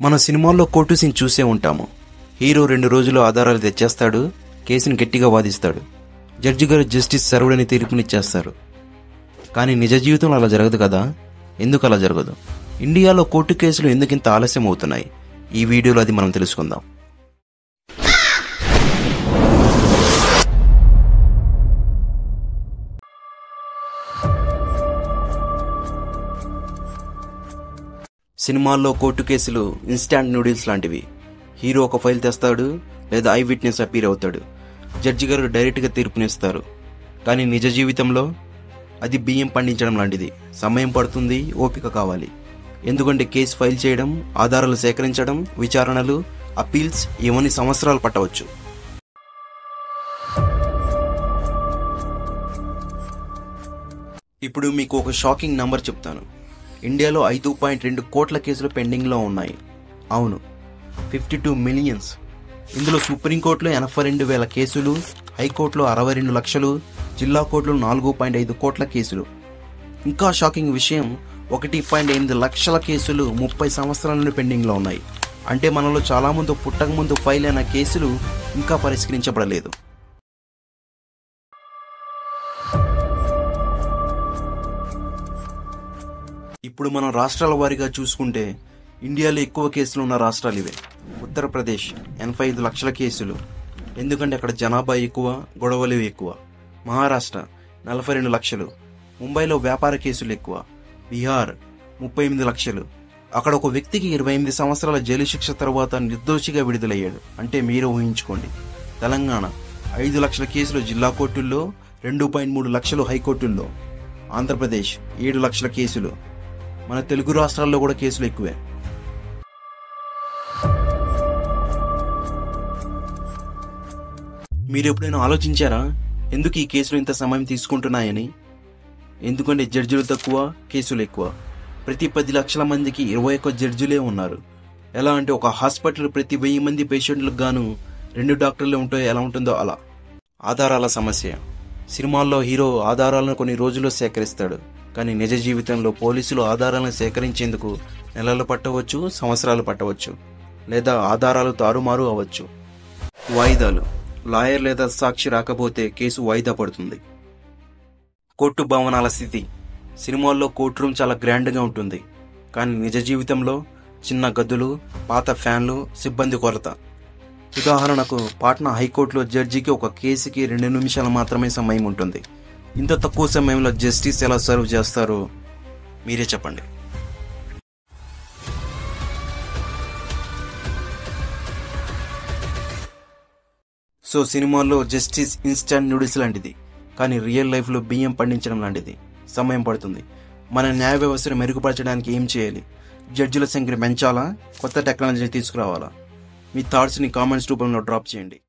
మన సినిమాల్లో court scene చూసే ఉంటాము. హీరో 2 రోజుల్లో ఆధారాలు తెచ్చేస్తాడు, కేసుని గట్టిగా వాదిస్తాడు, జడ్జి గారు జస్టిస్ సర్వుడని తీర్పునిచ్చేస్తారు. కానీ నిజ జీవితంలో అలా జరగదు కదా. ఎందుకు అలా జరగదు? ఇండియాలో కోర్టు కేసులు ఎందుకింత ఆలస్యం అవుతున్నాయి? ఈ వీడియోలో అది మనం తెలుసుకుందాం. సినిమాల్లో కోర్టు కేసులు ఇన్స్టాంట్ నూడిల్స్ లాంటివి. హీరో ఒక ఫైల్ తెస్తాడు, లేదా ఐ విట్నెస్ అపీర్ అవుతాడు, జడ్జి గారు డైరెక్ట్గా తీర్పునిస్తారు. కానీ నిజ జీవితంలో అది బియ్యం పండించడం లాంటిది. సమయం పడుతుంది, ఓపిక కావాలి. ఎందుకంటే కేసు ఫైల్ చేయడం, ఆధారాలు సేకరించడం, విచారణలు, అపీల్స్ ఇవన్నీ సంవత్సరాలు పట్టవచ్చు. ఇప్పుడు మీకు ఒక షాకింగ్ నంబర్ చెప్తాను. ఇండియాలో 5.2 కోట్ల కేసులు పెండింగ్లో ఉన్నాయి. అవును, 52 మిలియన్స్. ఇందులో సుప్రీంకోర్టులో 82,000 కేసులు, హైకోర్టులో 62 లక్షలు, జిల్లా కోర్టులో 4.5 కోట్ల కేసులు. ఇంకా షాకింగ్ విషయం, 1.8 లక్షల కేసులు 30 సంవత్సరాల నుండి పెండింగ్లో ఉన్నాయి. అంటే మనలో చాలా మంది పుట్టక ముందు ఫైల్ అయిన కేసులు ఇంకా పరిష్కరించబడలేదు. ఇప్పుడు మనం రాష్ట్రాల వారీగా చూసుకుంటే ఇండియాలో ఎక్కువ కేసులు ఉన్న రాష్ట్రాలు ఇవే. ఉత్తరప్రదేశ్ 85 లక్షల కేసులు, ఎందుకంటే అక్కడ జనాభా ఎక్కువ, గొడవలు ఎక్కువ. మహారాష్ట్ర 42 లక్షలు, ముంబైలో వ్యాపార కేసులు ఎక్కువ. బీహార్ 38 లక్షలు, అక్కడ ఒక వ్యక్తికి 28 సంవత్సరాల జైలు శిక్ష తర్వాత నిర్దోషిగా విడుదలయ్యాడు. అంటే మీరు ఊహించుకోండి. తెలంగాణ 5 లక్షల కేసులు జిల్లా కోర్టుల్లో, 2.3 లక్షలు హైకోర్టుల్లో. ఆంధ్రప్రదేశ్ 7 లక్షల కేసులు. మన తెలుగు రాష్ట్రాల్లో కూడా కేసులు ఎక్కువే. మీరు ఎప్పుడైనా ఆలోచించారా ఎందుకు ఈ కేసులు ఇంత సమయం తీసుకుంటున్నాయని? ఎందుకంటే జడ్జిలు తక్కువ, కేసులు ఎక్కువ. ప్రతి 10 లక్షల మందికి 21 జడ్జిలే ఉన్నారు. ఎలా అంటే ఒక హాస్పిటల్ ప్రతి 1000 మంది పేషెంట్లకు గాను 2 డాక్టర్లే ఉంటే ఎలా ఉంటుందో అలా. ఆధారాల సమస్య. సినిమాల్లో హీరో ఆధారాలను కొన్ని రోజుల్లో సేకరిస్తాడు. కానీ నిజ జీవితంలో పోలీసులు ఆధారాలను సేకరించేందుకు నెలలు పట్టవచ్చు, సంవత్సరాలు పట్టవచ్చు, లేదా ఆధారాలు తారుమారు అవ్వచ్చు. వాయిదాలు. లాయర్ లేదా సాక్షి రాకపోతే కేసు వాయిదా పడుతుంది. కోర్టు భవనాల స్థితి. సినిమాల్లో కోర్టు రూమ్ చాలా గ్రాండ్గా ఉంటుంది. కానీ నిజ జీవితంలో చిన్న గదులు, పాత ఫ్యాన్లు, సిబ్బంది కొరత. ఉదాహరణకు పాట్నా హైకోర్టులో జడ్జికి ఒక కేసుకి 2 నిమిషాలు మాత్రమే సమయం ఉంటుంది. ఇంత తక్కువ సమయంలో జస్టిస్ ఎలా సర్వ్ చేస్తారో మీరే చెప్పండి. సో సినిమాల్లో జస్టిస్ ఇన్స్టాంట్ నూడిల్స్ లాంటిది, కానీ రియల్ లైఫ్లో బియ్యం పండించడం లాంటిది. సమయం పడుతుంది. మన న్యాయ వ్యవస్థను మెరుగుపరచడానికి ఏం చేయాలి? జడ్జిల సంఖ్యను పెంచాలా? కొత్త టెక్నాలజీని తీసుకురావాలా? మీ థాట్స్ని కామెంట్స్ రూపంలో డ్రాప్ చేయండి.